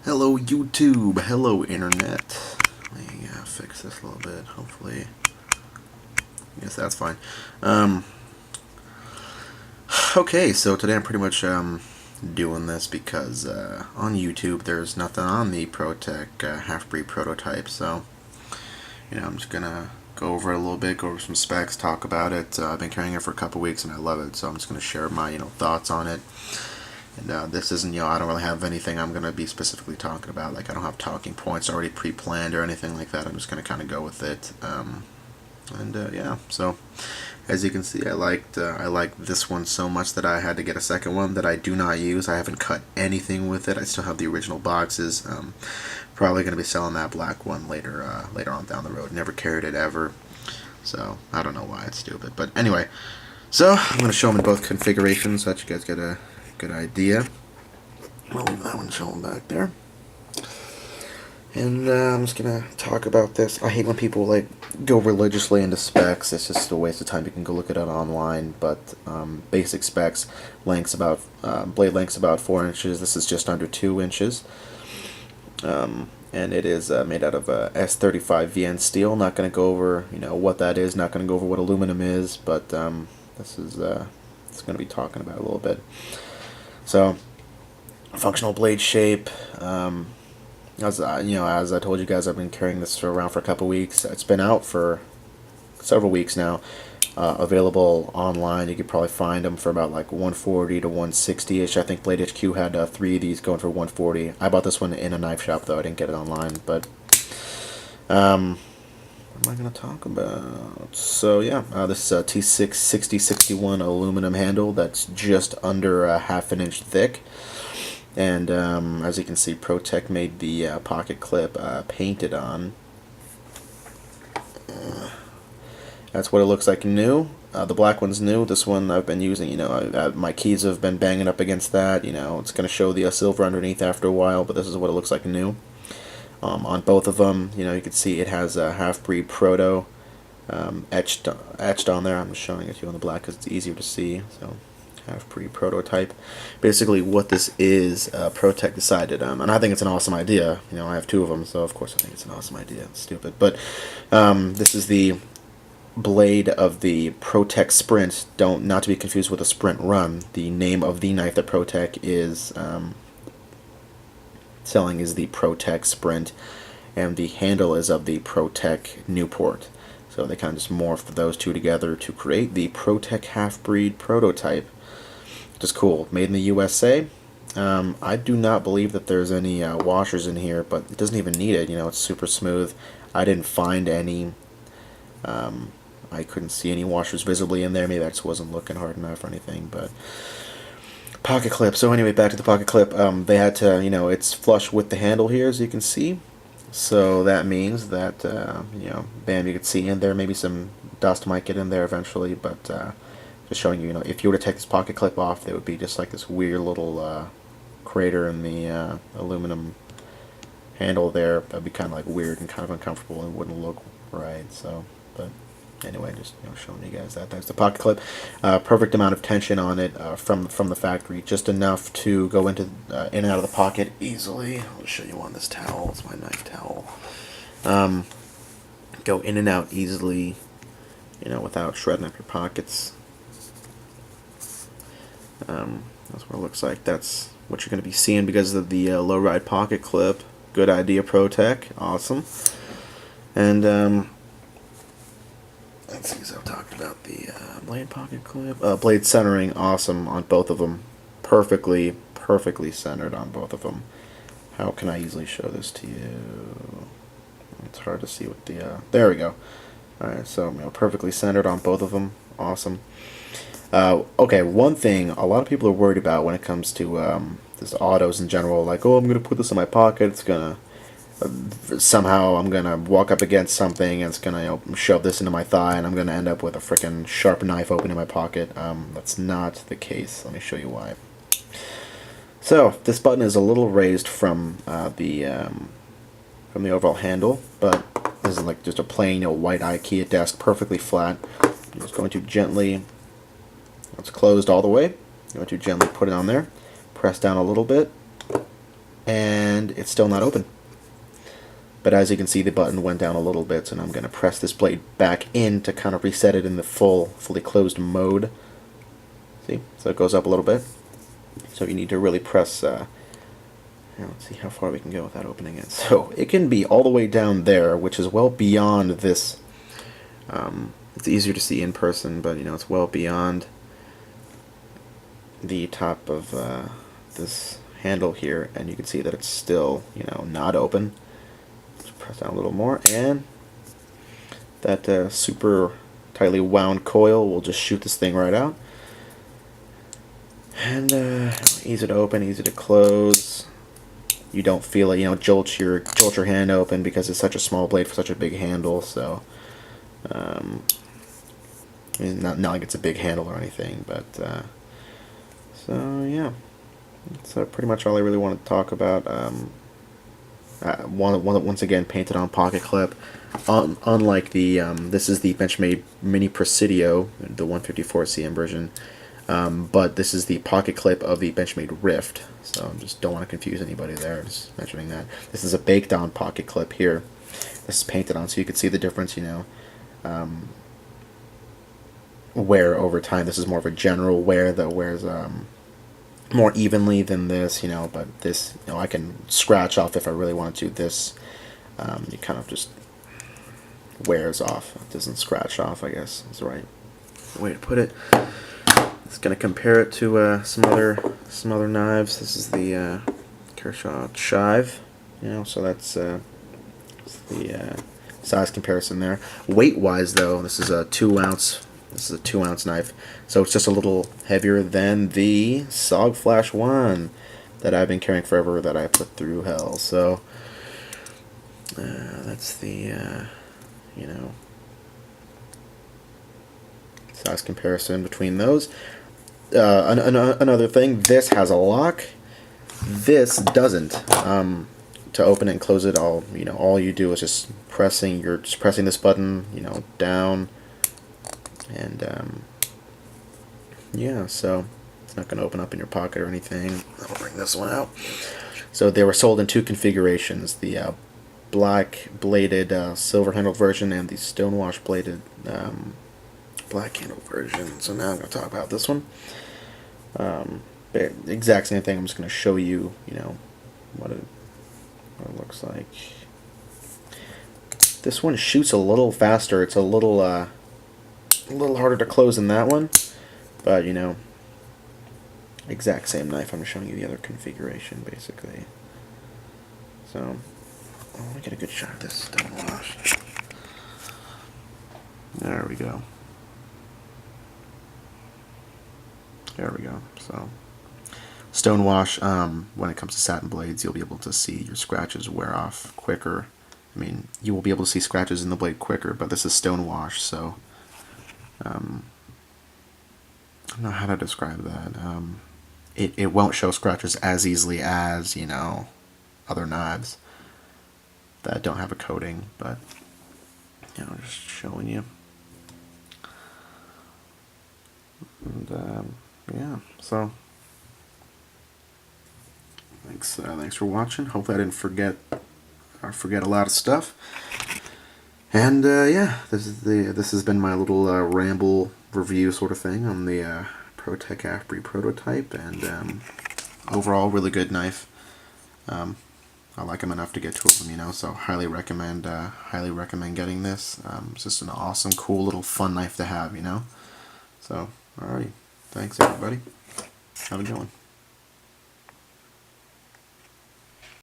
Hello YouTube, hello Internet. Let me fix this a little bit, hopefully. I guess that's fine. Okay, so today I'm pretty much doing this because on YouTube there's nothing on the Protech half-breed prototype, so I'm just gonna go over it a little bit, go over some specs, talk about it. I've been carrying it for a couple weeks and I love it, so I'm just gonna share my thoughts on it. And this isn't, I don't really have anything I'm going to be specifically talking about. Like, I don't have talking points already pre-planned or anything like that. I'm just going to kind of go with it. Yeah, so as you can see, I liked this one so much that I had to get a second one that I do not use. I haven't cut anything with it. I still have the original boxes. Probably going to be selling that black one later on down the road. Never carried it ever. So, I don't know why. It's stupid. But anyway, so I'm going to show them in both configurations so that you guys get a good idea. I'll leave that one showing back there. And I'm just gonna talk about this. I hate when people go religiously into specs. It's just a waste of time. You can go look it up online. But basic specs: blade length's about 4 inches. This is just under 2 inches. And it is made out of S35 VN steel. Not gonna go over what that is. Not gonna go over what aluminum is. But this is it's gonna be talking about it a little bit. So, functional blade shape. As I told you guys, I've been carrying this around for a couple weeks. It's been out for several weeks now. Available online. You could probably find them for about like 140 to 160-ish. I think Blade HQ had 3 of these going for 140. I bought this one in a knife shop though. I didn't get it online. But what am I going to talk about? So yeah, this is a T6 6061 aluminum handle that's just under a ½ an inch thick. And as you can see, Protech made the pocket clip painted on. That's what it looks like new. The black one's new. This one I've been using, my keys have been banging up against that. It's going to show the silver underneath after a while, but this is what it looks like new. On both of them, you can see it has a half-breed proto etched on there. I'm just showing it to you on the black because it's easier to see. So half-breed prototype. Basically, what this is, Protech decided, and I think it's an awesome idea. I have 2 of them, so of course I think it's an awesome idea. It's stupid, but this is the blade of the Protech Sprint. Not to be confused with the Sprint Run. The name of the knife that Protech is selling is the Protech Sprint, and the handle is of the Protech Newport. So they kind of just morphed those 2 together to create the Protech half-breed prototype, which is cool. Made in the USA. I do not believe that there's any washers in here, but it doesn't even need it. It's super smooth. I didn't find any. I couldn't see any washers visibly in there. Maybe I just wasn't looking hard enough or anything, but pocket clip. So anyway, back to the pocket clip. They had to, it's flush with the handle here, as you can see. So that means that, bam, you can see in there. Maybe some dust might get in there eventually, but just showing you, if you were to take this pocket clip off, there would be just like this weird little crater in the aluminum handle there. That'd be kind of like weird and kind of uncomfortable and wouldn't look right. So, but anyway, just showing you guys that. That's the pocket clip. Perfect amount of tension on it from the factory, just enough to go into in and out of the pocket easily. I'll show you on this towel. It's my knife towel. Go in and out easily, without shredding up your pockets. That's what it looks like. That's what you're going to be seeing because of the low-ride pocket clip. Good idea, Protech. Awesome. And let's see, so I've talked about the blade pocket clip. Blade centering, awesome on both of them. Perfectly centered on both of them. How can I easily show this to you? It's hard to see with the, there we go. Alright, so perfectly centered on both of them. Awesome. Okay, one thing a lot of people are worried about when it comes to this autos in general, like, oh, I'm going to put this in my pocket, it's going to somehow I'm going to walk up against something and it's going to shove this into my thigh and I'm going to end up with a freaking sharp knife open in my pocket. That's not the case. Let me show you why. So this button is a little raised from the overall handle, but this is like just a plain white IKEA desk, perfectly flat. I'm just going to gently, it's closed all the way, I'm going to gently put it on there, press down a little bit, and and it's still not open. But as you can see, the button went down a little bit, and I'm going to press this blade back in to kind of reset it in the fully closed mode. See? So it goes up a little bit. So you need to really press, let's see how far we can go without opening it. So it can be all the way down there, which is well beyond this. It's easier to see in person, but it's well beyond the top of this handle here, and you can see that it's still, not open. Press down a little more, and that super tightly wound coil will just shoot this thing right out. And easy to open, easy to close. You don't feel it, jolt your hand open because it's such a small blade for such a big handle. So, not like it's a big handle or anything, but so yeah, that's pretty much all I really want to talk about. Once again, painted on pocket clip. Unlike the this is the Benchmade Mini Presidio, the 154 cm version, but this is the pocket clip of the Benchmade Rift. So just don't want to confuse anybody there. Just mentioning that this is a baked on pocket clip here. This is painted on, so you can see the difference. Wear over time. This is more of a general wear that wears more evenly than this, but this, I can scratch off if I really want to. This, it kind of just wears off. It doesn't scratch off, I guess is the right way to put it. It's going to compare it to some other knives. This is the Kershaw Shive, so that's the size comparison there. Weight-wise, though, this is a 2-ounce. This is a 2-ounce knife, so it's just a little heavier than the Sog Flash 1 that I've been carrying forever, that I put through hell. So that's the size comparison between those. Another thing, this has a lock. This doesn't. To open it and close it, all you do is just pressing this button, down. And yeah, so it's not going to open up in your pocket or anything. I'll bring this one out. So they were sold in 2 configurations: the black bladed silver handled version and the stonewash bladed black handled version. So now I'm going to talk about this one. Exact same thing. I'm just going to show you, what it looks like. This one shoots a little faster. It's a little harder to close than that one, but exact same knife. I'm showing you the other configuration basically. So let me get a good shot of this stonewash. There we go. There we go. So stonewash, when it comes to satin blades, you'll be able to see your scratches wear off quicker. I mean, you will be able to see scratches in the blade quicker, but this is stonewash, so I don't know how to describe that. It won't show scratches as easily as, other knives that don't have a coating, but, just showing you. And, yeah, so, thanks for watching. Hopefully I didn't forget a lot of stuff. And yeah, this has been my little ramble review sort of thing on the Protech half-breed prototype, and overall really good knife. I like them enough to get 2 of them, so highly recommend getting this. It's just an awesome, cool little fun knife to have, So alrighty, thanks everybody. Have a good one.